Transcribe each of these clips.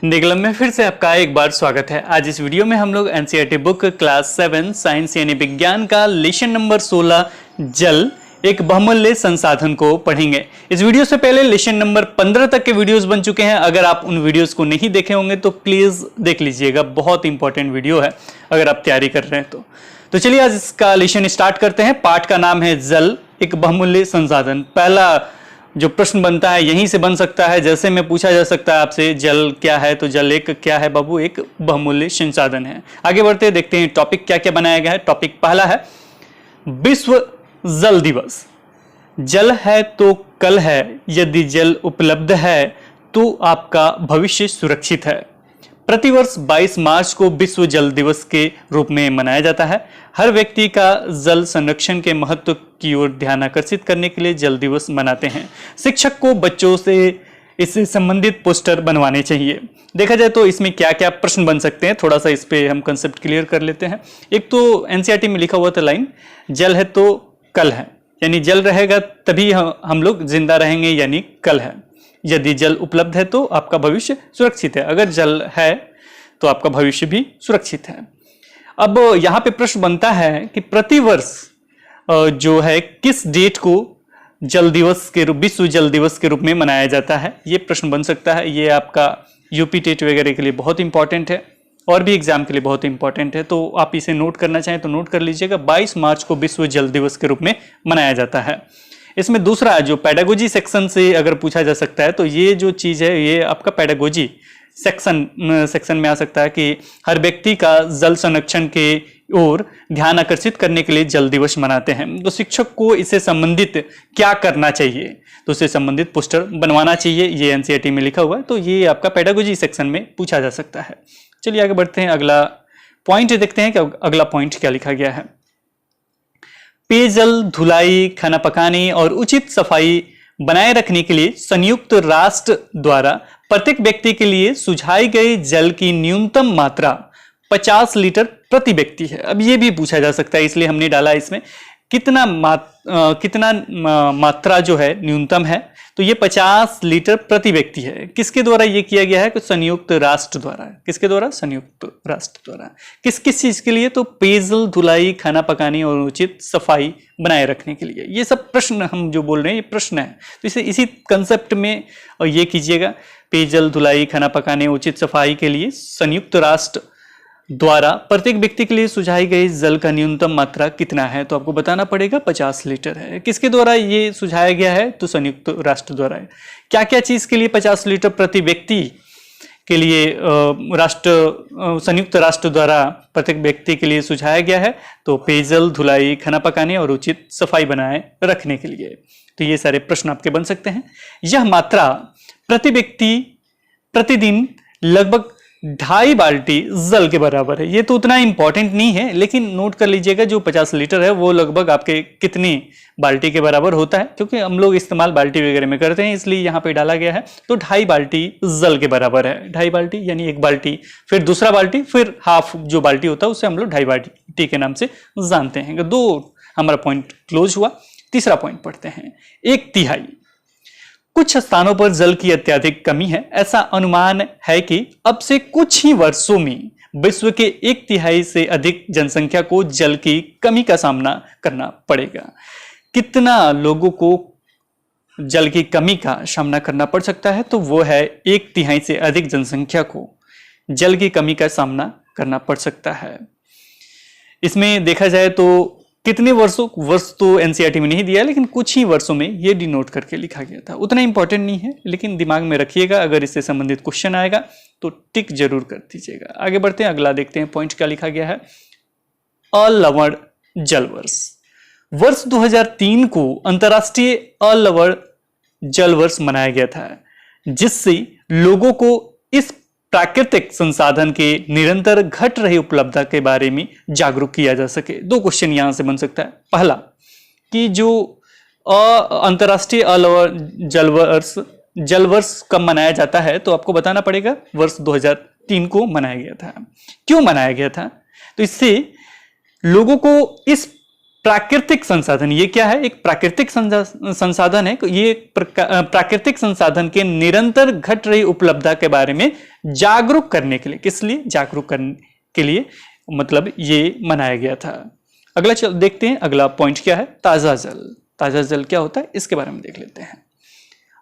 Hindi club में फिर से आपका एक बार स्वागत है। आज इस वीडियो में हम लोग एनसीईआरटी बुक क्लास 7 साइंस यानी विज्ञान का लेसन नंबर 16 जल एक बहुमूल्य संसाधन को पढ़ेंगे। इस वीडियो से पहले लेसन नंबर 15 तक के वीडियोस बन चुके हैं। अगर आप उन वीडियोस को नहीं देखे होंगे तो प्लीज देख लीजिएगा, बहुत इंपॉर्टेंट वीडियो है अगर आप तैयारी कर रहे हैं तो चलिए आज इसका लेसन स्टार्ट करते हैं। पाठ का नाम है जल एक बहुमूल्य संसाधन। पहला जो प्रश्न बनता है यहीं से बन सकता है, जैसे में पूछा जा सकता है आपसे जल क्या है, तो जल एक क्या है बाबू, एक बहुमूल्य संसाधन है। आगे बढ़ते हैं, देखते हैं टॉपिक क्या क्या बनाया गया है। टॉपिक पहला है विश्व जल दिवस। जल है तो कल है, यदि जल उपलब्ध है तो आपका भविष्य सुरक्षित है। प्रतिवर्ष 22 मार्च को विश्व जल दिवस के रूप में मनाया जाता है। हर व्यक्ति का जल संरक्षण के महत्व की ओर ध्यान आकर्षित करने के लिए जल दिवस मनाते हैं। शिक्षक को बच्चों से इससे संबंधित पोस्टर बनवाने चाहिए। देखा जाए तो इसमें क्या क्या प्रश्न बन सकते हैं, थोड़ा सा इस पे हम कंसेप्ट क्लियर कर लेते हैं। एक तो एनसीईआरटी में लिखा हुआ था लाइन, जल है तो कल है, यानी जल रहेगा तभी हम लोग जिंदा रहेंगे, यानी कल है। यदि जल उपलब्ध है तो आपका भविष्य सुरक्षित है। अगर जल है तो आपका भविष्य भी सुरक्षित है। अब यहाँ पे प्रश्न बनता है कि प्रतिवर्ष जो है किस डेट को जल दिवस के रूप, विश्व जल दिवस के रूप में मनाया जाता है, ये प्रश्न बन सकता है। ये आपका यूपी टेट वगैरह के लिए बहुत इंपॉर्टेंट है और भी एग्जाम के लिए बहुत इंपॉर्टेंट है, तो आप इसे नोट करना चाहें तो नोट कर लीजिएगा। 22 मार्च को विश्व जल दिवस के रूप में मनाया जाता है। इसमें दूसरा जो पेडागोजी सेक्शन से अगर पूछा जा सकता है तो ये जो चीज है ये आपका पेडागोजी सेक्शन में आ सकता है कि हर व्यक्ति का जल संरक्षण के ओर ध्यान आकर्षित करने के लिए जल दिवस मनाते हैं। तो शिक्षक को इससे संबंधित क्या करना चाहिए, तो इससे संबंधित पोस्टर बनवाना चाहिए। ये एनसीईआरटी में लिखा हुआ है, तो ये आपका पेडागोजी सेक्शन में पूछा जा सकता है। चलिए आगे बढ़ते हैं, अगला पॉइंट देखते हैं कि अगला पॉइंट क्या लिखा गया है। पेयजल, धुलाई, खाना पकाने और उचित सफाई बनाए रखने के लिए संयुक्त राष्ट्र द्वारा प्रत्येक व्यक्ति के लिए सुझाई गई जल की न्यूनतम मात्रा 50 लीटर प्रति व्यक्ति है। अब ये भी पूछा जा सकता है, इसलिए हमने डाला इसमें कितना मात्रा जो है न्यूनतम है, तो ये 50 लीटर प्रति व्यक्ति है। किसके द्वारा ये किया गया है? संयुक्त राष्ट्र द्वारा। किसके द्वारा? संयुक्त राष्ट्र द्वारा। किस किस चीज के लिए? तो पेयजल, धुलाई, खाना पकाने और उचित सफाई बनाए रखने के लिए। ये सब प्रश्न हम जो बोल रहे हैं ये प्रश्न है, तो इसे इसी कंसेप्ट में ये कीजिएगा। पेयजल, धुलाई, खाना पकाने, उचित सफाई के लिए संयुक्त राष्ट्र द्वारा प्रत्येक व्यक्ति के लिए सुझाई गई जल का न्यूनतम मात्रा कितना है, तो आपको बताना पड़ेगा 50 लीटर है। किसके द्वारा ये सुझाया गया है? तो संयुक्त राष्ट्र द्वारा है। क्या क्या चीज के लिए 50 लीटर प्रति व्यक्ति के लिए संयुक्त राष्ट्र द्वारा प्रत्येक व्यक्ति के लिए सुझाया गया है? तो पेयजल, धुलाई, खाना पकाने और उचित सफाई बनाए रखने के लिए। तो ये सारे प्रश्न आपके बन सकते हैं। यह मात्रा प्रति व्यक्ति प्रतिदिन लगभग 2.5 बाल्टी जल के बराबर है। ये तो उतना इंपॉर्टेंट नहीं है, लेकिन नोट कर लीजिएगा जो 50 लीटर है वो लगभग आपके कितनी बाल्टी के बराबर होता है, क्योंकि हम लोग इस्तेमाल बाल्टी वगैरह में करते हैं इसलिए यहाँ पे डाला गया है। तो 2.5 बाल्टी जल के बराबर है। 2.5 बाल्टी यानी एक बाल्टी, फिर दूसरा बाल्टी, फिर हाफ जो बाल्टी होता है उसे हम लोग 2.5 बाल्टी के नाम से जानते हैं। दो हमारा पॉइंट क्लोज हुआ। तीसरा पॉइंट पढ़ते हैं। 1/3 कुछ स्थानों पर जल की अत्यधिक कमी है। ऐसा अनुमान है कि अब से कुछ ही वर्षों में विश्व के 1/3 से अधिक जनसंख्या को जल की कमी का सामना करना पड़ेगा। कितना लोगों को जल की कमी का सामना करना पड़ सकता है? तो वो है 1/3 से अधिक जनसंख्या को जल की कमी का सामना करना पड़ सकता है। इसमें देखा जाए तो कितने वर्ष तो एनसीईआरटी में नहीं दिया, लेकिन कुछ ही वर्षों में ये डिनोट करके लिखा गया था। उतना इंपॉर्टेंट नहीं है, लेकिन दिमाग में रखिएगा, अगर इससे संबंधित क्वेश्चन आएगा तो टिक जरूर कर दीजिएगा। आगे बढ़ते हैं, अगला देखते हैं पॉइंट क्या लिखा गया है। अलवण जल वर्ष। वर्ष 2003 को अंतरराष्ट्रीय अलवण जल वर्ष मनाया गया था, जिससे लोगों को इस प्राकृतिक संसाधन के निरंतर घट रही उपलब्धता के बारे में जागरूक किया जा सके। दो क्वेश्चन यहां से बन सकता है। पहला कि जो अंतरराष्ट्रीय अलवण जल वर्ष कब मनाया जाता है, तो आपको बताना पड़ेगा वर्ष 2003 को मनाया गया था। क्यों मनाया गया था? तो इससे लोगों को इस प्राकृतिक संसाधन, ये क्या है? एक प्राकृतिक संसाधन है। ये एक प्राकृतिक संसाधन के निरंतर घट रही उपलब्धता के बारे में जागरूक करने के लिए, किस लिए? जागरूक करने के लिए मतलब ये मनाया गया था। अगला चल देखते हैं, अगला पॉइंट क्या है? ताजा जल। ताजा जल क्या होता है, इसके बारे में देख लेते हैं।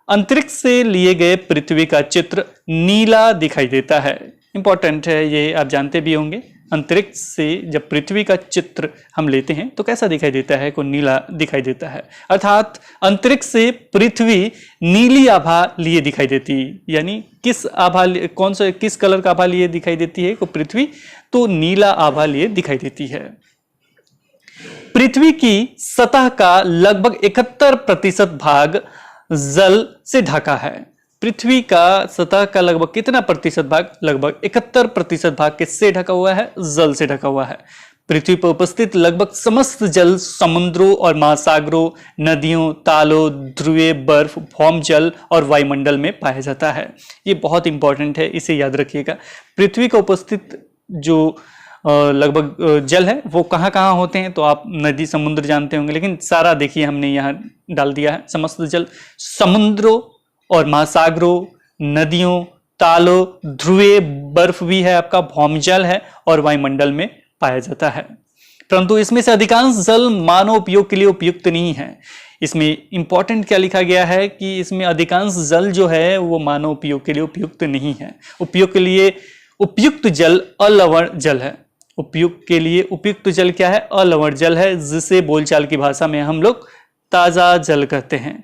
अंतरिक्ष से लिए गए पृथ्वी का चित्र नीला दिखाई देता है। इंपॉर्टेंट है, ये आप जानते भी होंगे। अंतरिक्ष से जब पृथ्वी का चित्र हम लेते हैं तो कैसा दिखाई देता है? को नीला दिखाई देता है। अर्थात अंतरिक्ष से पृथ्वी नीली आभा लिए दिखाई देती है। यानी किस आभा, कौन सा, किस कलर का आभा लिए दिखाई देती है? को पृथ्वी तो नीला आभा लिए दिखाई देती है। पृथ्वी की सतह का लगभग 71% भाग जल से ढका है। पृथ्वी का सतह का लगभग कितना प्रतिशत भाग? लगभग 71% भाग किससे ढका हुआ है? जल से ढका हुआ है। पृथ्वी पर उपस्थित लगभग समस्त जल समुद्रों और महासागरों, नदियों, तालों, ध्रुवीय बर्फ, भौम जल और वायुमंडल में पाया जाता है। ये बहुत इंपॉर्टेंट है, इसे याद रखिएगा। पृथ्वी का उपस्थित जो लगभग जल है वो कहाँ कहाँ होते हैं? तो आप नदी समुद्र जानते होंगे, लेकिन सारा देखिए हमने यहाँ डाल दिया है। समस्त जल समुद्रों और महासागरों, नदियों, तालों, ध्रुवीय बर्फ भी है आपका, भौमजल है और वायुमंडल में पाया जाता है। परंतु इसमें से अधिकांश जल मानव उपयोग के लिए उपयुक्त नहीं है। इसमें इंपॉर्टेंट क्या लिखा गया है कि इसमें अधिकांश जल जो है वो मानव उपयोग के लिए उपयुक्त नहीं है। उपयोग के लिए उपयुक्त जल अलवण जल है। उपयोग के लिए उपयुक्त जल क्या है? अलवण जल है, जिसे बोलचाल की भाषा में हम लोग ताजा जल कहते हैं।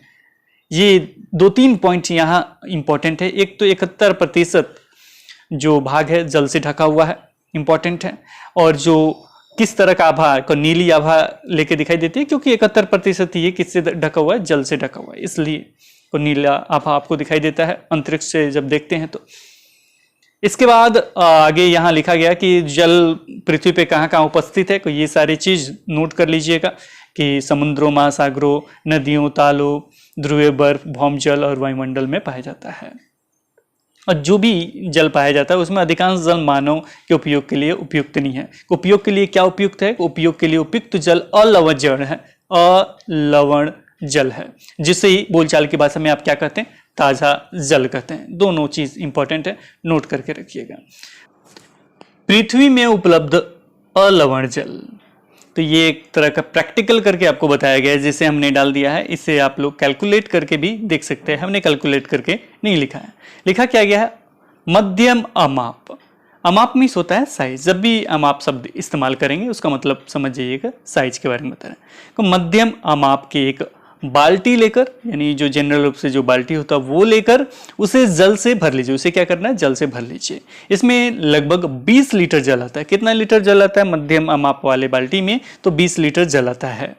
ये 2-3 पॉइंट यहाँ इंपॉर्टेंट है। एक तो 71% जो भाग है जल से ढका हुआ है, इंपॉर्टेंट है। और जो किस तरह का आभा को नीली आभा लेके दिखाई देती है, क्योंकि 71% ये किससे ढका हुआ है? जल से ढका हुआ है, इसलिए को नीला आभा आपको दिखाई देता है अंतरिक्ष से जब देखते हैं तो। इसके बाद आगे यहाँ लिखा गया कि जल पृथ्वी पे कहाँ कहाँ उपस्थित है। तो ये सारी चीज नोट कर लीजिएगा कि समुद्रों, महासागरों, नदियों, तालों, ध्रुवीय बर्फ, भौमजल और वायुमंडल में पाया जाता है। और जो भी जल पाया जाता है उसमें अधिकांश जल मानव के उपयोग के लिए उपयुक्त नहीं है। उपयोग के लिए क्या उपयुक्त है? उपयोग के लिए उपयुक्त जल अलवण जल है, अलवण जल है, जिसे ही बोलचाल की भाषा में आप क्या कहते हैं? ताजा जल कहते हैं। दोनों चीज इंपॉर्टेंट है, नोट करके रखिएगा। पृथ्वी में उपलब्ध अलवण जल, तो ये एक तरह का प्रैक्टिकल करके आपको बताया गया है, जिसे हमने डाल दिया है। इसे आप लोग कैलकुलेट करके भी देख सकते हैं। हमने कैलकुलेट करके नहीं लिखा है। लिखा क्या गया है? मध्यम अमाप। अमाप मीन्स होता है साइज। जब भी अमाप शब्द इस्तेमाल करेंगे उसका मतलब समझ जाइएगा, साइज के बारे में बता रहे हैं। तो मध्यम अमाप के एक बाल्टी लेकर, यानी जो जनरल रूप से जो बाल्टी होता है वो लेकर उसे जल से भर लीजिए। उसे क्या करना है? जल से भर लीजिए। इसमें लगभग 20 लीटर जल आता है। कितना लीटर जल आता है मध्यम अमाप वाले बाल्टी में? तो 20 लीटर जल आता है।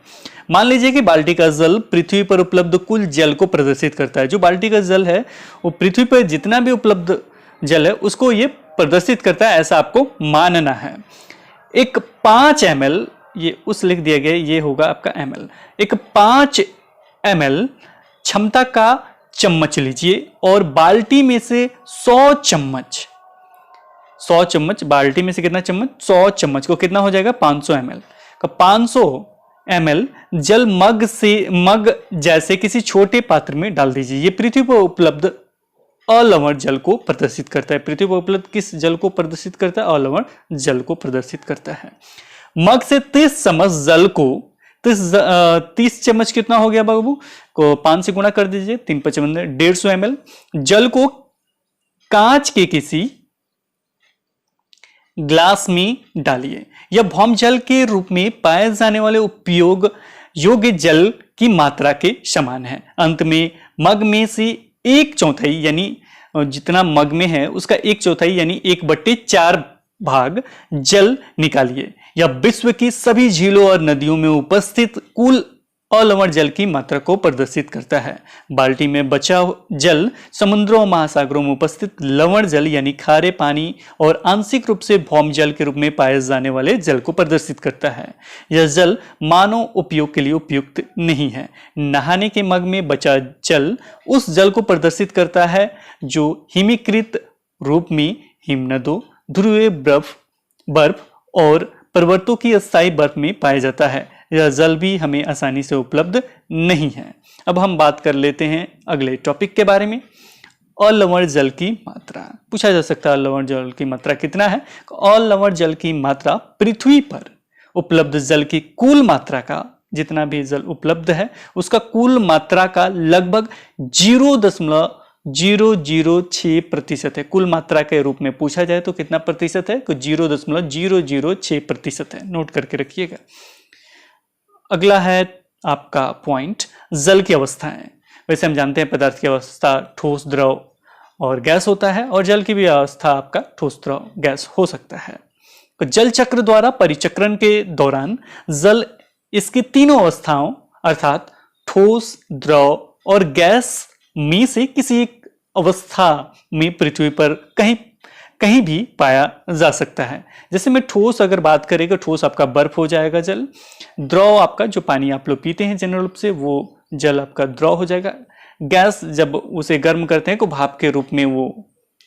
मान लीजिए कि बाल्टी का जल पृथ्वी पर उपलब्ध कुल जल को प्रदर्शित करता है। जो बाल्टी का जल है वो पृथ्वी पर जितना भी उपलब्ध जल है उसको ये प्रदर्शित करता है, ऐसा आपको मानना है। एक 5 ml, ये उस लिख दिया गया, ये होगा आपका ml। एक 5 ml क्षमता का चम्मच लीजिए और बाल्टी में से 100 चम्मच, बाल्टी में से कितना चम्मच? 100 चम्मच को कितना हो जाएगा? 500 ml का 500 ml जल मग जैसे किसी छोटे पात्र में डाल दीजिए। ये पृथ्वी पर उपलब्ध अलवण जल को प्रदर्शित करता है। पृथ्वी पर उपलब्ध किस जल को प्रदर्शित करता है? अलवण जल को प्रदर्शित करता है। मग से 30 चम्मच जल को 30 चम्मच कितना हो गया बाबू? को 5 से गुणा कर दीजिए, 3 × 5 = 150 ml जल को कांच के किसी ग्लास में डालिए। यह भौम जल के रूप में पाए जाने वाले उपयोग योग्य जल की मात्रा के समान है। अंत में मग में से 1/4 यानी जितना मग में है उसका 1/4 यानी 1/4 भाग जल निकालिए। यह विश्व की सभी झीलों और नदियों में उपस्थित कुल अलवण जल की मात्रा को प्रदर्शित करता है। बाल्टी में बचा जल समुद्रों और महासागरों में उपस्थित लवण जल यानी खारे पानी और आंशिक रूप से भौम जल के रूप में पाए जाने वाले जल को प्रदर्शित करता है। यह जल मानव उपयोग के लिए उपयुक्त नहीं है। नहाने के मग में बचा जल उस जल को प्रदर्शित करता है जो हिमीकृत रूप में हिमनदों, ध्रुवीय बर्फ और पर्वतों की अस्थायी बर्फ में पाया जाता है। या जल भी हमें आसानी से उपलब्ध नहीं है। अब हम बात कर लेते हैं अगले टॉपिक के बारे में, अलवण जल की मात्रा। पूछा जा सकता है अलवण जल की मात्रा कितना है। अलवण जल की मात्रा पृथ्वी पर उपलब्ध जल की कुल मात्रा का, जितना भी जल उपलब्ध है उसका कुल मात्रा का लगभग 0.006% है। कुल मात्रा के रूप में पूछा जाए तो कितना प्रतिशत है, तो 0.006% है। नोट करके रखिएगा। अगला है आपका पॉइंट, जल की अवस्थाएं। वैसे हम जानते हैं पदार्थ की अवस्था ठोस, द्रव और गैस होता है, और जल की भी अवस्था आपका ठोस, द्रव, गैस हो सकता है। तो जल चक्र द्वारा परिचक्रण के दौरान जल इसकी तीनों अवस्थाओं अर्थात ठोस, द्रव और गैस में से किसी एक अवस्था में पृथ्वी पर कहीं भी पाया जा सकता है। जैसे मैं ठोस अगर बात करें तो ठोस आपका बर्फ हो जाएगा जल, द्रव आपका जो पानी आप लोग पीते हैं जनरल रूप से वो जल आपका द्रव हो जाएगा, गैस जब उसे गर्म करते हैं तो भाप के रूप में वो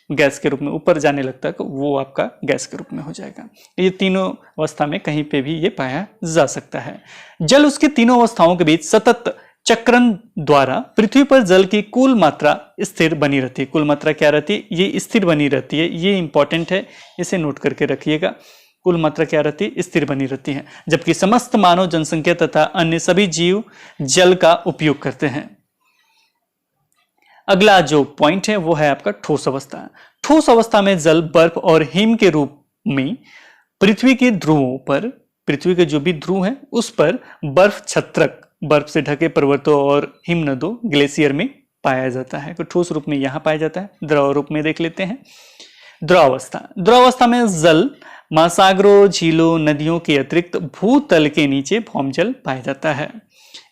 गैस के रूप में ऊपर जाने लगता है तो वो आपका गैस के रूप में हो जाएगा। ये तीनों अवस्था में कहीं पे भी ये पाया जा सकता है। जल उसके तीनों अवस्थाओं के बीच सतत चक्रण द्वारा पृथ्वी पर जल की कुल मात्रा स्थिर बनी रहती है। कुल मात्रा क्या रहती है, ये स्थिर बनी रहती है। ये इंपॉर्टेंट है, इसे नोट करके रखिएगा। कुल मात्रा क्या रहती है, स्थिर बनी रहती है, जबकि समस्त मानव जनसंख्या तथा अन्य सभी जीव जल का उपयोग करते हैं। अगला जो पॉइंट है वो है आपका ठोस अवस्था। ठोस अवस्था में जल बर्फ और हिम के रूप में पृथ्वी के ध्रुवों पर, पृथ्वी के जो भी ध्रुव है उस पर बर्फ छत्रक, बर्फ से ढके पर्वतों और हिमनदों, ग्लेशियर में पाया जाता है। तो ठोस रूप में यहां पाया जाता है। द्रव रूप में देख लेते हैं। द्रवावस्था, द्रवावस्था में जल महासागरों, झीलों, नदियों के अतिरिक्त भूतल के नीचे भौमजल पाया जाता है।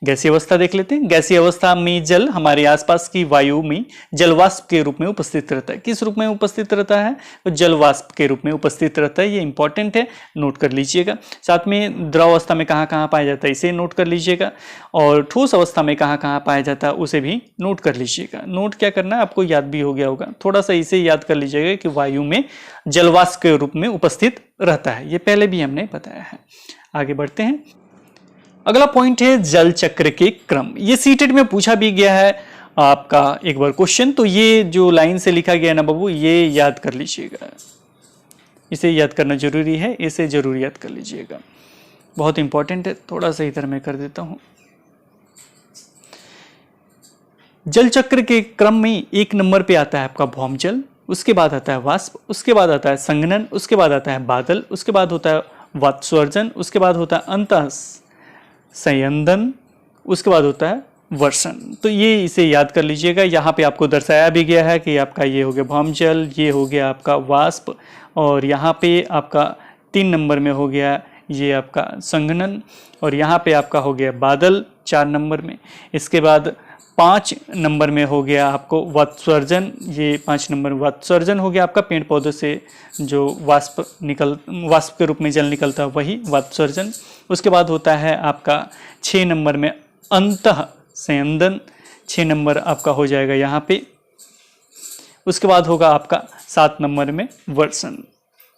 गैसीय अवस्था देख लेते हैं। गैसीय अवस्था में जल हमारे आसपास की वायु में जलवाष्प के रूप में उपस्थित रहता है। किस रूप में उपस्थित रहता है, तो जलवाष्प के रूप में उपस्थित रहता है। ये इंपॉर्टेंट है, नोट कर लीजिएगा। साथ में द्रव अवस्था में कहाँ कहाँ पाया जाता है इसे नोट कर लीजिएगा, और ठोस अवस्था में कहाँ कहाँ पाया जाता है उसे भी नोट कर लीजिएगा। नोट क्या करना है, आपको याद भी हो गया होगा, थोड़ा सा इसे याद कर लीजिएगा कि वायु में जलवाष्प के रूप में उपस्थित रहता है। ये पहले भी हमने बताया है। आगे बढ़ते हैं। अगला पॉइंट है जल चक्र के क्रम। ये सीटेट में पूछा भी गया है आपका एक बार क्वेश्चन, तो ये जो लाइन से लिखा गया है ना बाबू, ये याद कर लीजिएगा। इसे याद करना जरूरी है, इसे जरूर याद कर लीजिएगा, बहुत इंपॉर्टेंट है। थोड़ा सा इधर मैं कर देता हूं। जल चक्र के क्रम में 1 नंबर पे आता है आपका भौमजल, उसके बाद आता है वाष्प, उसके बाद आता है संघनन, उसके बाद आता है बादल, उसके बाद होता है वात्सर्जन, उसके बाद होता है अंतः संयंदन, उसके बाद होता है वर्षण। तो ये इसे याद कर लीजिएगा। यहाँ पे आपको दर्शाया भी गया है कि आपका ये हो गया भौमजल, ये हो गया आपका वाष्प, और यहाँ पे आपका 3 नंबर में हो गया ये आपका संघनन, और यहाँ पे आपका हो गया बादल 4 नंबर में। इसके बाद 5 नंबर में हो गया आपको वात्सर्जन, ये 5 नंबर में वात्सर्जन हो गया आपका, पेड़ पौधों से जो वाष्प के रूप में जल निकलता है वही वात्सर्जन। उसके बाद होता है आपका 6 नंबर में अंतः संयंदन, 6 नंबर आपका हो जाएगा यहाँ पे। उसके बाद होगा आपका 7 नंबर में वर्षण,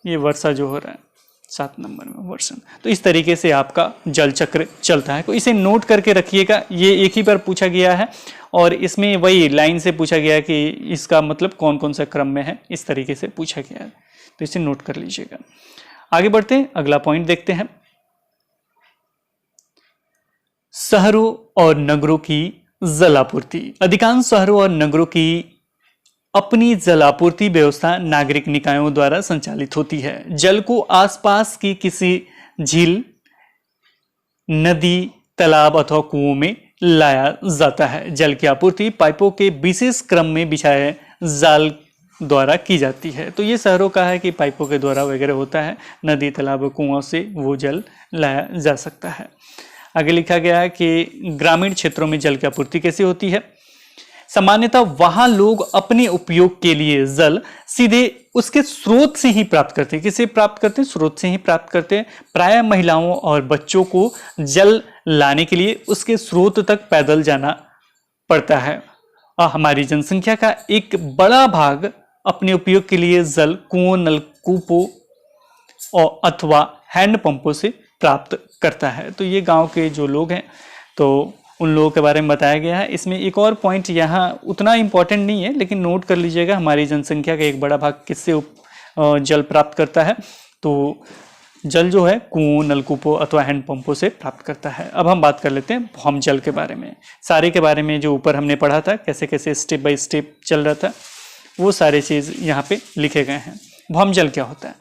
ये वर्षा जो हो रहा है 7 नंबर में वर्षण। तो इस तरीके से आपका जल चक्र चलता है। तो इसे नोट करके रखिएगा, ये एक ही बार पूछा गया है और इसमें वही लाइन से पूछा गया है कि इसका मतलब कौन कौन सा क्रम में है, इस तरीके से पूछा गया है, तो इसे नोट कर लीजिएगा। आगे बढ़ते हैं, अगला पॉइंट देखते हैं। शहरों और नगरों की जलापूर्ति। अधिकांश शहरों और नगरों की अपनी जलापूर्ति व्यवस्था नागरिक निकायों द्वारा संचालित होती है। जल को आसपास की किसी झील, नदी, तालाब अथवा कुओं में लाया जाता है। जल की आपूर्ति पाइपों के विशेष क्रम में बिछाए जाल द्वारा की जाती है। तो ये शहरों का है कि पाइपों के द्वारा वगैरह होता है, नदी, तालाब, कुओं से वो जल लाया जा सकता है। आगे लिखा गया है कि ग्रामीण क्षेत्रों में जल की आपूर्ति कैसी होती है। सामान्यतः वहां लोग अपने उपयोग के लिए जल सीधे उसके स्रोत से ही प्राप्त करते हैं। किसे प्राप्त करते हैं? स्रोत से ही प्राप्त करते हैं। प्रायः महिलाओं और बच्चों को जल लाने के लिए उसके स्रोत तक पैदल जाना पड़ता है। और हमारी जनसंख्या का एक बड़ा भाग अपने उपयोग के लिए जल कुओं, नलकूपों और अथवा हैंडपंपों से प्राप्त करता है। तो ये गांव के जो लोग हैं तो उन लोगों के बारे में बताया गया है। इसमें एक और पॉइंट यहाँ उतना इम्पोर्टेंट नहीं है, लेकिन नोट कर लीजिएगा, हमारी जनसंख्या का एक बड़ा भाग किससे जल प्राप्त करता है? तो जल जो है कुओं, नलकूपों अथवा हैंडपंपों से प्राप्त करता है। अब हम बात कर लेते हैं भौमजल के बारे में। सारे के बारे में जो ऊपर हमने पढ़ा था, कैसे कैसे स्टेप बाय स्टेप चल रहा था, वो सारे चीज़ यहाँ पे लिखे गए हैं। भौमजल क्या होता है?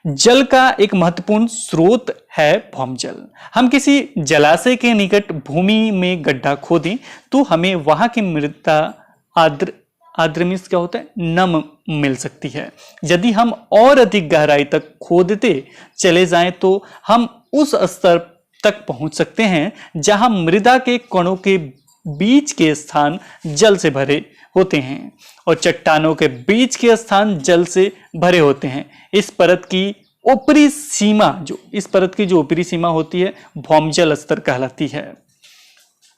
जल का एक महत्वपूर्ण स्रोत है भौमजल। हम किसी जलाशय के निकट भूमि में गड्ढा खोदें तो हमें वहां की मृदा आर्द्र मीन्स क्या होता है? नम मिल सकती है। यदि हम और अधिक गहराई तक खोदते चले जाएं तो हम उस स्तर तक पहुंच सकते हैं जहां मृदा के कणों के बीच के स्थान जल से भरे होते हैं और चट्टानों के बीच के स्थान जल से भरे होते हैं। इस परत की ऊपरी सीमा होती है भौमजल स्तर कहलाती है।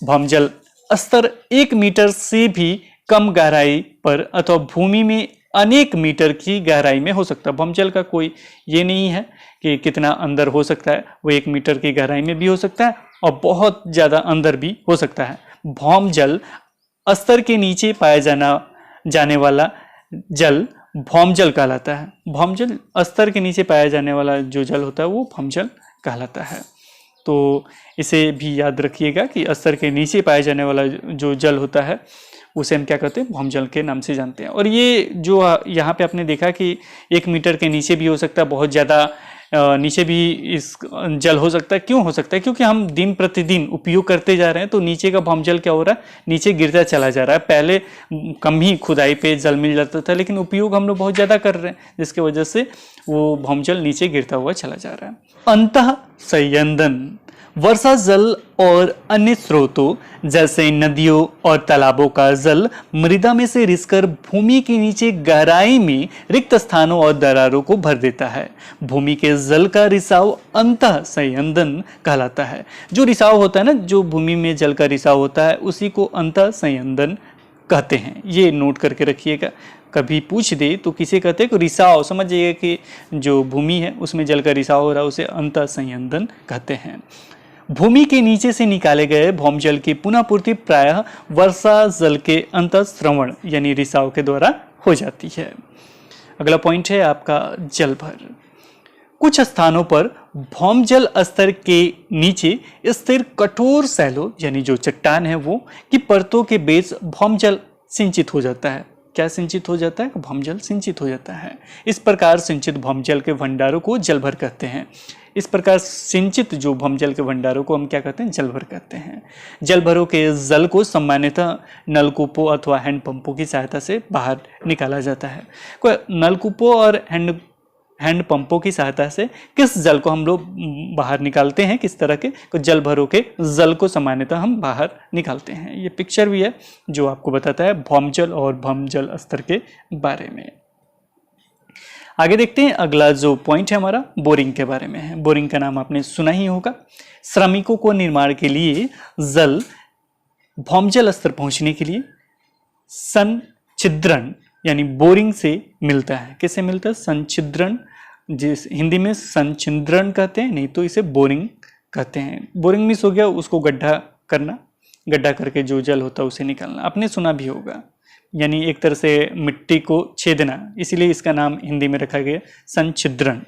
भौमजल स्तर 1 मीटर से भी कम गहराई पर अथवा भूमि में अनेक मीटर की गहराई में हो सकता है। भौमजल का कोई ये नहीं है कि कितना अंदर हो सकता है, वो 1 मीटर की गहराई में भी हो सकता है और बहुत ज्यादा अंदर भी हो सकता है। भौमजल स्तर के नीचे पाया जाने वाला जल भौमजल कहलाता है। भौमजल स्तर के नीचे पाया जाने वाला जो जल होता है वो भौमजल कहलाता है। तो इसे भी याद रखिएगा कि स्तर के नीचे पाया जाने वाला जो जल होता है उसे हम क्या कहते हैं? भौमजल के नाम से जानते हैं। और ये जो यहाँ पे आपने देखा कि 1 मीटर के नीचे भी हो सकता है, बहुत ज़्यादा नीचे भी इस जल हो सकता है। क्यों हो सकता है? क्योंकि हम दिन प्रतिदिन उपयोग करते जा रहे हैं, तो नीचे का भौमजल क्या हो रहा है? नीचे गिरता चला जा रहा है। पहले कम ही खुदाई पे जल मिल जाता था, लेकिन उपयोग हम लोग बहुत ज़्यादा कर रहे हैं, जिसकी वजह से वो भौमजल नीचे गिरता हुआ चला जा रहा है। अंतः संयंदन वर्षा जल और अन्य स्रोतों जैसे नदियों और तालाबों का जल मृदा में से रिसकर भूमि के नीचे गहराई में रिक्त स्थानों और दरारों को भर देता है। भूमि के जल का रिसाव अंतः संयंदन कहलाता है। जो रिसाव होता है ना, जो भूमि में जल का रिसाव होता है, उसी को अंतः संयंदन कहते हैं। ये नोट करके रखिएगा, कभी पूछ दे तो किसे कहते हैं? रिसाव। समझ जाइए कि जो भूमि है उसमें जल का रिसाव हो रहा है, उसे अंतः संयंदन कहते हैं। भूमि के नीचे से निकाले गए भौमजल की पुनः पूर्ति प्रायः वर्षा जल के अंतःस्रवण यानी रिसाव के द्वारा हो जाती है। अगला पॉइंट है आपका जलभर। कुछ स्थानों पर भौमजल स्तर के नीचे स्थिर कठोर सैलों यानी जो चट्टान है वो की परतों के बीच भौमजल सिंचित हो जाता है। क्या सिंचित हो जाता है? भौमजल सिंचित हो जाता है। इस प्रकार सिंचित भौमजल के भंडारों को जलभर कहते हैं। इस प्रकार सिंचित जो भौमजल के भंडारों को हम क्या कहते हैं? जलभर कहते हैं। जलभरों के जल को सामान्यतः नलकूपों अथवा हैंडपंपों की सहायता से बाहर निकाला जाता है। कोई नलकूपों और हैंडपंपों की सहायता से किस जल को हम लोग बाहर निकालते हैं? किस तरह के? जलभरों के जल को सामान्यतः हम बाहर निकालते हैं। ये पिक्चर भी है जो आपको बताता है भौमजल और भौमजल स्तर के बारे में। आगे देखते हैं, अगला जो पॉइंट है हमारा बोरिंग के बारे में है। बोरिंग का नाम आपने सुना ही होगा। श्रमिकों को निर्माण के लिए जल भौमजल स्तर पहुंचने के लिए संछिद्रण यानी बोरिंग से मिलता है। किससे मिलता है? संछिद्रण, जिस हिंदी में संछिद्रण कहते हैं, नहीं तो इसे बोरिंग कहते हैं। बोरिंग मीन्स हो गया उसको गड्ढा करना, गड्ढा करके जो जल होता है उसे निकालना। आपने सुना भी होगा, यानी एक तरह से मिट्टी को छेदना, इसीलिए इसका नाम हिंदी में रखा गया संछिद्रण।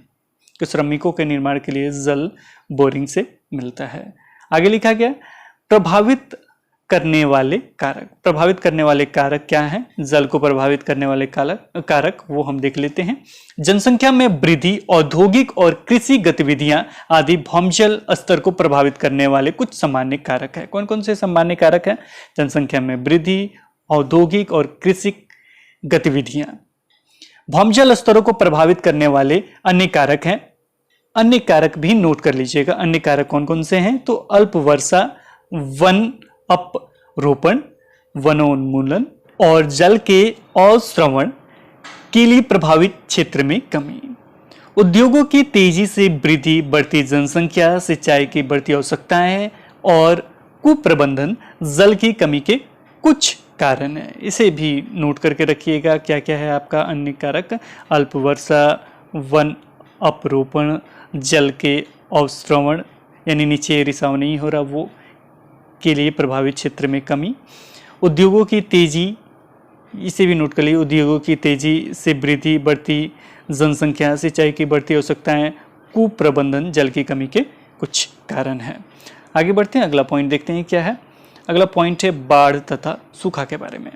तो श्रमिकों के निर्माण के लिए जल बोरिंग से मिलता है। आगे लिखा गया प्रभावित करने वाले कारक। प्रभावित करने वाले कारक क्या हैं? जल को प्रभावित करने वाले कारक वो हम देख लेते हैं। जनसंख्या में वृद्धि, औद्योगिक और कृषि गतिविधियां आदि भौमजल स्तर को प्रभावित करने वाले कुछ सामान्य कारक है। कौन कौन से सामान्य कारक है? जनसंख्या में वृद्धि, औद्योगिक और कृषि गतिविधियां। भौमजल स्तरों को प्रभावित करने वाले अन्य कारक हैं। अन्य कारक भी नोट कर लीजिएगा। अन्य कारक कौन कौन से हैं? तो अल्प वर्षा, वन अपरोपण, वनोन्मूलन और जल के अवश्रवण के लिए प्रभावित क्षेत्र में कमी। उद्योगों की तेजी से वृद्धि, बढ़ती जनसंख्या, सिंचाई की बढ़ती आवश्यकताएं और कुप्रबंधन जल की कमी के कुछ कारण है। इसे भी नोट करके रखिएगा। क्या क्या है आपका अन्य कारक? अल्प वर्षा, वन अपरोपण, जल के अवश्रवण यानी नीचे रिसाव नहीं हो रहा, वो के लिए प्रभावित क्षेत्र में कमी। उद्योगों की तेजी, इसे भी नोट कर लीजिए, उद्योगों की तेजी से वृद्धि, बढ़ती जनसंख्या, सिंचाई की बढ़ती आवश्यकताएं, कुप्रबंधन जल की कमी के कुछ कारण हैं। आगे बढ़ते हैं, अगला पॉइंट देखते हैं क्या है। अगला पॉइंट है बाढ़ तथा सूखा के बारे में।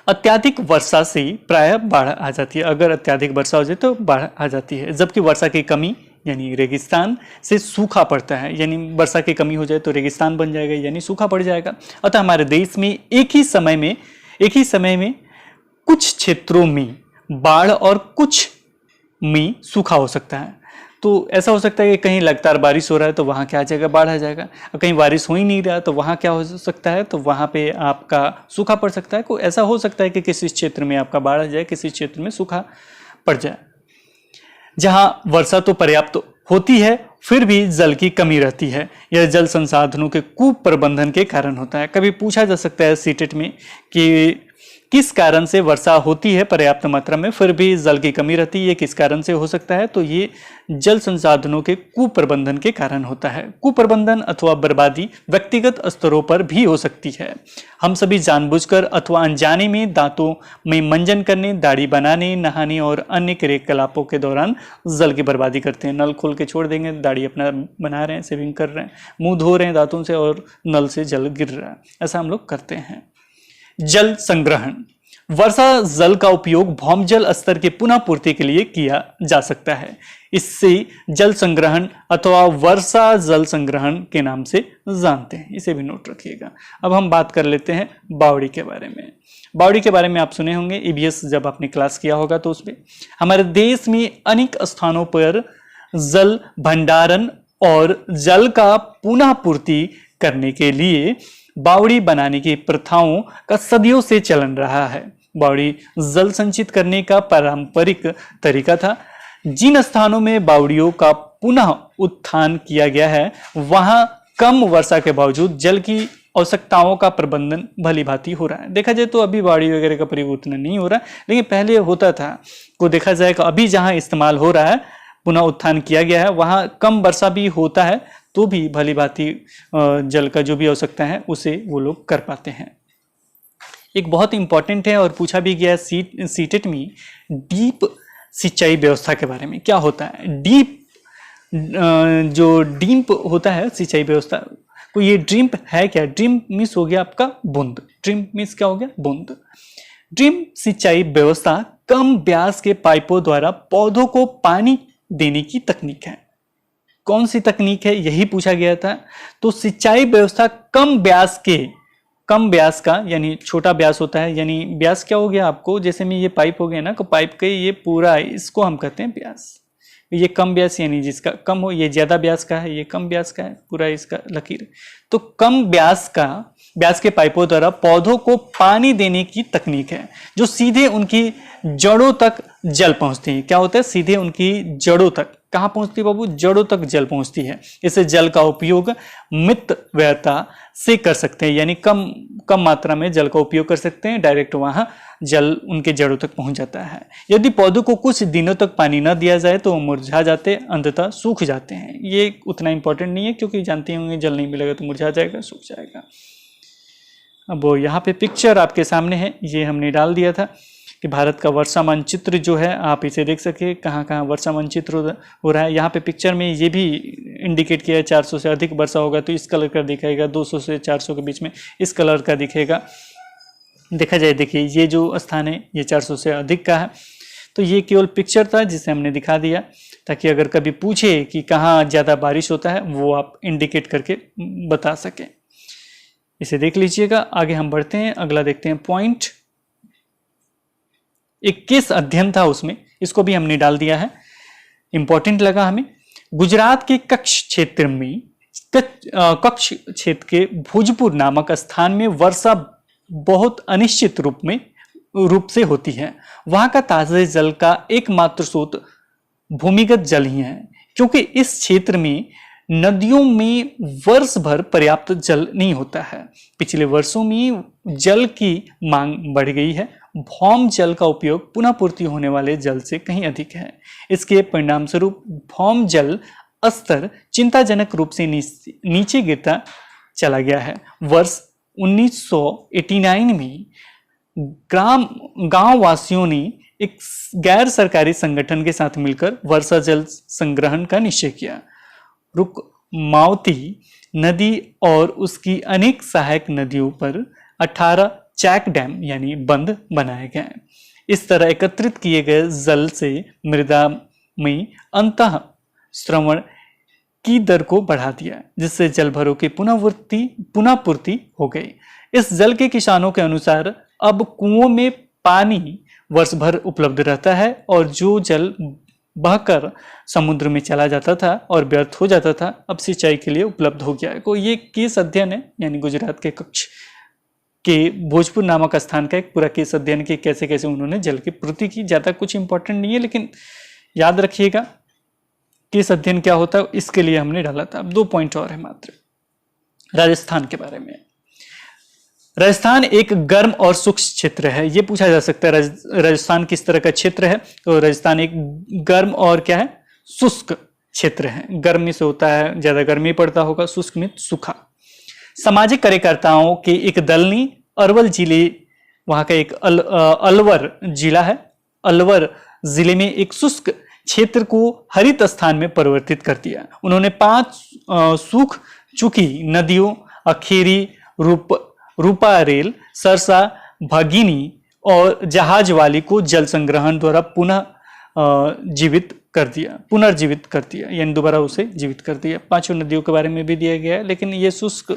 अत्यधिक वर्षा से प्रायः बाढ़ आ जाती है। अगर अत्यधिक वर्षा हो जाए तो बाढ़ आ जाती है, जबकि वर्षा की कमी यानी रेगिस्तान से सूखा पड़ता है, यानी वर्षा की कमी हो जाए तो रेगिस्तान बन जाएगा, यानी सूखा पड़ जाएगा। अतः हमारे देश में एक ही समय में कुछ क्षेत्रों में बाढ़ और कुछ में सूखा हो सकता है। तो ऐसा हो सकता है कि कहीं लगातार बारिश हो रहा है तो वहाँ क्या आ जाएगा, बाढ़ आ जाएगा, और कहीं बारिश हो ही नहीं रहा तो वहाँ क्या हो सकता है, तो वहाँ पे आपका सूखा पड़ सकता है। कोई ऐसा हो सकता है कि किसी क्षेत्र में आपका बाढ़ आ जाए, किसी क्षेत्र में सूखा पड़ जाए। जहाँ वर्षा तो पर्याप्त होती है फिर भी जल की कमी रहती है, यह जल संसाधनों के कुप्रबंधन के कारण होता है। कभी पूछा जा सकता है सीटेट में कि किस कारण से वर्षा होती है पर्याप्त मात्रा में फिर भी जल की कमी रहती है, ये किस कारण से हो सकता है, तो ये जल संसाधनों के कुप्रबंधन के कारण होता है। कुप्रबंधन अथवा बर्बादी व्यक्तिगत स्तरों पर भी हो सकती है। हम सभी जानबूझकर अथवा अनजाने में दांतों में मंजन करने, दाढ़ी बनाने, नहाने और अन्य क्रियाकलापों के दौरान जल की बर्बादी करते हैं। नल खोल के छोड़ देंगे, दाढ़ी अपना बना रहे हैं, सेविंग कर रहे हैं, मुंह धो रहे हैं दांतों से और नल से जल गिर रहा है, ऐसा हम लोग करते हैं। जल संग्रहण, वर्षा जल का उपयोग भौमजल स्तर की पुनः पूर्ति के लिए किया जा सकता है। इससे जल संग्रहण अथवा वर्षा जल संग्रहण के नाम से जानते हैं, इसे भी नोट रखिएगा। अब हम बात कर लेते हैं बावड़ी के बारे में। बावड़ी के बारे में आप सुने होंगे, ईवीएस जब आपने क्लास किया होगा तो उसमें हमारे देश में अनेक स्थानों पर जल भंडारण और जल का पुनः पूर्ति करने के लिए बावड़ी बनाने की प्रथाओं का सदियों से चलन रहा है। बावड़ी जल संचित करने का पारंपरिक तरीका था। जिन स्थानों में बावड़ियों का पुनः उत्थान किया गया है वहां कम वर्षा के बावजूद जल की आवश्यकताओं का प्रबंधन भली भांति हो रहा है। देखा जाए तो अभी बावड़ी वगैरह का प्रयोग उतना नहीं हो रहा, लेकिन पहले होता था। को देखा जाए कि अभी जहां इस्तेमाल हो रहा है, पुनः उत्थान किया गया है, वहां कम वर्षा भी होता है तो भी भली भांति जल का जो भी आवश्यकता है उसे वो लोग कर पाते हैं। एक बहुत इंपॉर्टेंट है और पूछा भी गया सीटेट में, डीप सिंचाई व्यवस्था के बारे में। क्या होता है डीप, जो डीप होता है सिंचाई व्यवस्था को, ये ड्रिप है क्या? ड्रिप मीन्स हो गया आपका बूंद। ड्रिप मीन्स क्या हो गया? बूंद। ड्रिप सिंचाई व्यवस्था कम व्यास के पाइपों द्वारा पौधों को पानी देने की तकनीक है। कौन सी तकनीक है, यही पूछा गया था। तो सिंचाई व्यवस्था कम व्यास का, यानी छोटा व्यास होता है, यानी व्यास क्या हो गया आपको, जैसे में ये पाइप हो गया ना, तो पाइप के ये पूरा, इसको हम कहते हैं व्यास। ये कम व्यास यानी जिसका कम हो, ये ज्यादा व्यास का है, ये कम व्यास का है, पूरा इसका लकीर। तो कम व्यास के पाइपों द्वारा पौधों को पानी देने की तकनीक है, जो सीधे उनकी जड़ों तक जल पहुंचती है। क्या होता है? सीधे उनकी जड़ों तक। कहाँ पहुंचती है बाबू? जड़ों तक जल पहुंचती है। इससे जल का उपयोग मितव्ययता से कर सकते हैं, यानी कम मात्रा में जल का उपयोग कर सकते हैं, डायरेक्ट वहां जल उनके जड़ों तक पहुंच जाता है। यदि पौधों को कुछ दिनों तक पानी न दिया जाए तो मुरझा जाते, अंततः सूख जाते हैं। ये उतना इंपॉर्टेंट नहीं है, क्योंकि जानते होंगे जल नहीं मिलेगा तो मुरझा जाएगा, सूख जाएगा। अब वो यहाँ पे पिक्चर आपके सामने है, ये हमने डाल दिया था कि भारत का वर्षा मानचित्र जो है, आप इसे देख सके कहाँ कहाँ वर्षा मानचित्र हो रहा है। यहाँ पे पिक्चर में ये भी इंडिकेट किया है 400 से अधिक वर्षा होगा तो इस कलर का दिखेगा, 200 से 400 के बीच में इस कलर का दिखेगा। देखा जाए, देखिए ये जो स्थान है ये 400 से अधिक का है। तो ये केवल पिक्चर था जिसे हमने दिखा दिया, ताकि अगर कभी पूछे कि कहाँ ज़्यादा बारिश होता है वो आप इंडिकेट करके बता सकें। इसे देख लीजिएगा। आगे हम बढ़ते हैं, अगला देखते हैं पॉइंट। एक केस अध्ययन था उसमें, इसको भी हमने डाल दिया है, इंपॉर्टेंट लगा हमें। गुजरात के कच्छ क्षेत्र के भोजपुर नामक स्थान में वर्षा बहुत अनिश्चित रूप से होती है। वहां का ताजे जल का एकमात्र स्रोत भूमिगत जल ही है, क्योंकि इस क्षेत्र में नदियों में वर्ष भर पर्याप्त जल नहीं होता है। पिछले वर्षों में जल की मांग बढ़ गई है भौम जल का उपयोग पुनः पूर्ति होने वाले जल से कहीं अधिक है। इसके परिणाम स्वरूप भौम जल स्तर चिंताजनक रूप से नीचे गिरता चला गया है। वर्ष 1989 में गांव वासियों ने एक गैर सरकारी संगठन के साथ मिलकर वर्षा जल संग्रहण का निश्चय किया। रुकमावती नदी और उसकी अनेक सहायक नदियों पर 18 चैक डैम यानी बंद बनाए गए। इस तरह एकत्रित किए गए जल से मृदा में अंतः श्रवण की दर को बढ़ा दिया, जिससे जल भरों की पुनः पूर्ति हो गई। इस जल के किसानों के अनुसार अब कुओं में पानी वर्ष भर उपलब्ध रहता है और जो जल बहकर समुद्र में चला जाता था और व्यर्थ हो जाता था अब सिंचाई के लिए उपलब्ध हो गया है। तो ये केस अध्ययन है, यानी गुजरात के कच्छ के भोजपुर नामक स्थान का एक पूरा केस अध्ययन कि कैसे कैसे उन्होंने जल की पूर्ति की। ज्यादा कुछ इंपॉर्टेंट नहीं है, लेकिन याद रखिएगा केस अध्ययन क्या होता है, इसके लिए हमने डाला था। अब 2 पॉइंट और है मात्र। राजस्थान के बारे में, राजस्थान एक गर्म और शुष्क क्षेत्र है। यह पूछा जा सकता है राजस्थान किस तरह का क्षेत्र है। तो राजस्थान एक गर्म और क्या है, शुष्क क्षेत्र है। गर्म में से होता है ज्यादा गर्मी पड़ता होगा, शुष्क में सूखा। सामाजिक कार्यकर्ताओं के एक दल ने अरवल जिले, वहां का एक अलवर जिला है, अलवर जिले में एक शुष्क क्षेत्र को हरित स्थान में परिवर्तित कर दिया। उन्होंने 5 सूख चुकी नदियों अखेरी, रूपारेल, सरसा, भगिनी और जहाज वाली को जल संग्रहण द्वारा पुनर्जीवित कर दिया, यानी दोबारा उसे जीवित कर दिया। 5 नदियों के बारे में भी दिया गया है, लेकिन ये शुष्क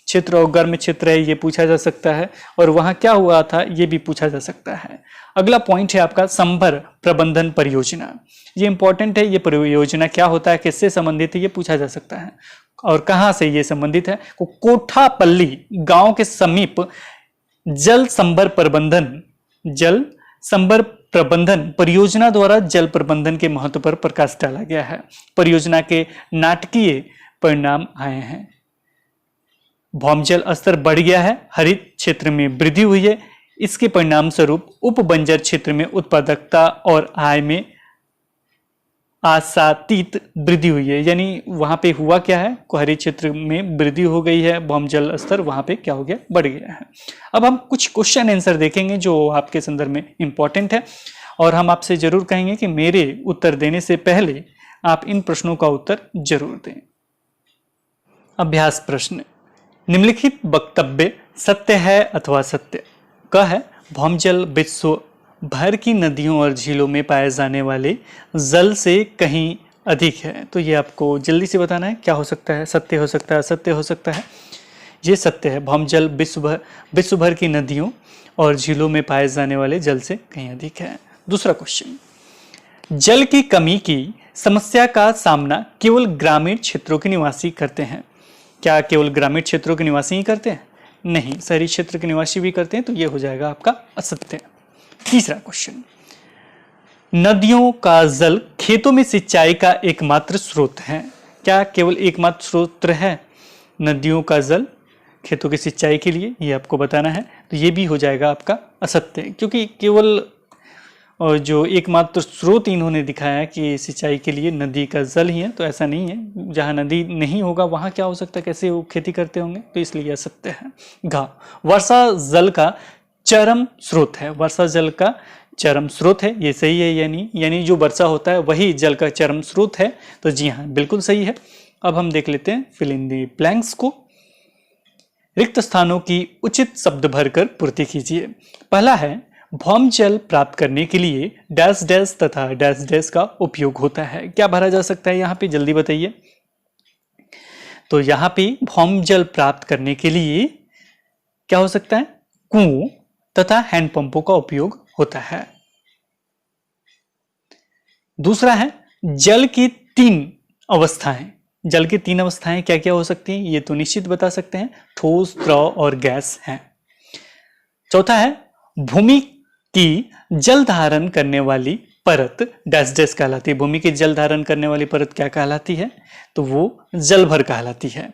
क्षेत्र और गर्म क्षेत्र है, ये पूछा जा सकता है। और वहां क्या हुआ था ये भी पूछा जा सकता है। अगला पॉइंट है आपका संभर प्रबंधन परियोजना। ये इंपॉर्टेंट है, ये परियोजना क्या होता है, किससे संबंधित है, ये पूछा जा सकता है। और कहां से ये संबंधित है, कोठापल्ली गांव के समीप जल संभर प्रबंधन परियोजना द्वारा जल प्रबंधन के महत्व पर प्रकाश डाला गया है। परियोजना के नाटकीय परिणाम आए हैं। भौमजल स्तर बढ़ गया है, हरित क्षेत्र में वृद्धि हुई है। इसके परिणाम स्वरूप उप बंजर क्षेत्र में उत्पादकता और आय में आशातीत वृद्धि हुई है। यानी वहां पे हुआ क्या है, हरित क्षेत्र में वृद्धि हो गई है, भौमजल स्तर वहां पे क्या हो गया, बढ़ गया है। अब हम कुछ क्वेश्चन आंसर देखेंगे जो आपके संदर्भ में इंपॉर्टेंट है, और हम आपसे जरूर कहेंगे कि मेरे उत्तर देने से पहले आप इन प्रश्नों का उत्तर जरूर दें। अभ्यास प्रश्न, निम्नलिखित वक्तव्य सत्य है अथवा सत्य का है। भौमजल विश्व भर की नदियों और झीलों में पाए जाने वाले जल से कहीं अधिक है। तो ये आपको जल्दी से बताना है, क्या हो सकता है, सत्य हो सकता है, असत्य हो सकता है। ये सत्य है, भौमजल विश्व भर की नदियों और झीलों में पाए जाने वाले जल से कहीं अधिक है। दूसरा क्वेश्चन, जल की कमी की समस्या का सामना केवल ग्रामीण क्षेत्रों के निवासी करते हैं। क्या केवल ग्रामीण क्षेत्रों के निवासी ही करते हैं? नहीं, शहरी क्षेत्र के निवासी भी करते हैं। तो ये हो जाएगा आपका असत्य। तीसरा क्वेश्चन, नदियों का जल खेतों में सिंचाई का एकमात्र स्रोत है। क्या केवल एकमात्र स्रोत है नदियों का जल खेतों की सिंचाई के लिए? ये आपको बताना है। तो ये भी हो जाएगा आपका असत्य, क्योंकि केवल जो एकमात्र स्रोत इन्होंने दिखाया कि सिंचाई के लिए नदी का जल ही है, तो ऐसा नहीं है। जहां नदी नहीं होगा वहां क्या हो सकता है, कैसे वो खेती करते होंगे, तो इसलिए असत्य है। वर्षा जल का चरम स्रोत है। वर्षा जल का चरम स्रोत है, ये सही है। यानी जो वर्षा होता है वही जल का चरम स्रोत है। तो जी हाँ, बिल्कुल सही है। अब हम देख लेते हैं फिल इन द ब्लैंक्स को। रिक्त स्थानों की उचित शब्द भरकर पूर्ति कीजिए। पहला है, भौमजल प्राप्त करने के लिए डैश डैश तथा डैश डैश का उपयोग होता है। क्या भरा जा सकता है यहाँ पे, जल्दी बताइए। तो यहाँ पे भौमजल प्राप्त करने के लिए क्या हो सकता है, कुओं तथा हैंडपंपों का उपयोग होता है। दूसरा है, जल की 3 अवस्थाएं। जल की 3 अवस्थाएं क्या क्या हो सकती हैं, ये तो निश्चित बता सकते हैं, ठोस, द्रव और गैस हैं। चौथा है, भूमि की जल धारण करने वाली परत डैश डैश कहलाती है। भूमि की जल धारण करने वाली परत क्या कहलाती है, तो वो जलभर कहलाती है।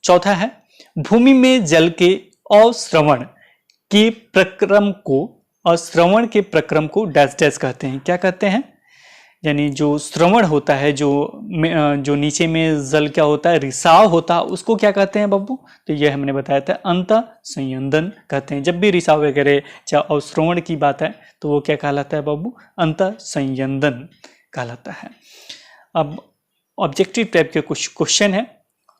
चौथा है, भूमि में जल के अवश्रवण के प्रक्रम को और श्रवण के प्रक्रम को डैश डैश कहते हैं। क्या कहते हैं? यानी जो श्रवण होता है, जो नीचे में जल क्या होता है, रिसाव होता है, उसको क्या कहते हैं बब्बू? तो यह हमने बताया था अंत संयंदन कहते हैं। जब भी रिसाव वगैरह चाहे अवश्रवण की बात है तो वो क्या कहलाता है बब्बू? अंत संयंदन कहलाता है। अब ऑब्जेक्टिव टाइप के कुछ क्वेश्चन है,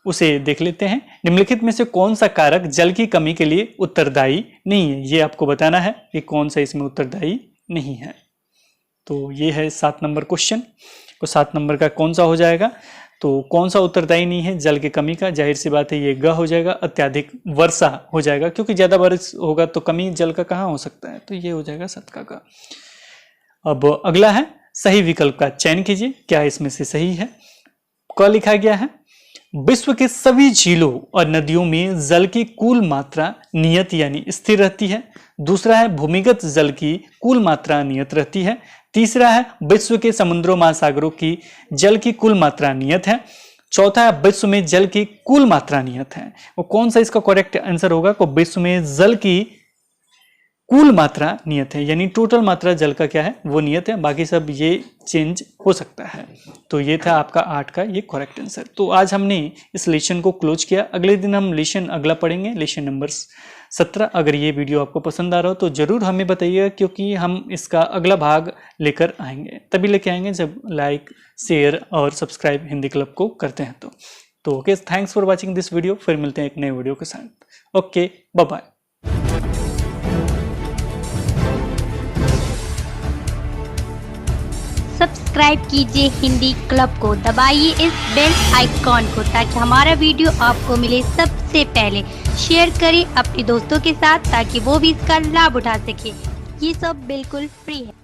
उसे देख लेते हैं। निम्नलिखित में से कौन सा कारक जल की कमी के लिए उत्तरदायी नहीं है? ये आपको बताना है कि कौन सा इसमें उत्तरदायी नहीं है। तो ये है 7 नंबर क्वेश्चन। तो 7 नंबर का कौन सा हो जाएगा? तो कौन सा उत्तरदायी नहीं है जल की कमी का? जाहिर सी बात है ये ग हो जाएगा, अत्यधिक वर्षा हो जाएगा, क्योंकि ज्यादा बारिश होगा तो कमी जल का कहाँ हो सकता है? तो ये हो जाएगा 7 का। अब अगला है सही विकल्प का चयन कीजिए, क्या इसमें से सही है? क लिखा गया है विश्व के सभी झीलों और नदियों में जल की कुल मात्रा नियत यानी स्थिर रहती है। दूसरा है भूमिगत जल की कुल मात्रा नियत रहती है। तीसरा है विश्व के समुद्रों महासागरों की जल की कुल मात्रा नियत है। चौथा है विश्व में जल की कुल मात्रा नियत है। वो कौन सा इसका करेक्ट आंसर होगा? को विश्व में जल की कुल मात्रा नियत है, यानी टोटल मात्रा जल का क्या है वो नियत है, बाकी सब ये चेंज हो सकता है। तो ये था आपका 8 का ये करेक्ट आंसर। तो आज हमने इस लेसन को क्लोज किया। अगले दिन हम लेसन अगला पढ़ेंगे, लेसन नंबर 17। अगर ये वीडियो आपको पसंद आ रहा हो तो जरूर हमें बताइएगा, क्योंकि हम इसका अगला भाग लेकर आएंगे। तभी लेके आएंगे जब लाइक, शेयर और सब्सक्राइब हिंदी क्लब को करते हैं। तो okay, thanks for watching this video. फिर मिलते हैं एक नए वीडियो के साथ। Okay, bye bye. सब्सक्राइब कीजिए हिंदी क्लब को, दबाइए इस बेल आइकॉन को ताकि हमारा वीडियो आपको मिले सबसे पहले। शेयर करें अपने दोस्तों के साथ ताकि वो भी इसका लाभ उठा सके। ये सब बिल्कुल फ्री है।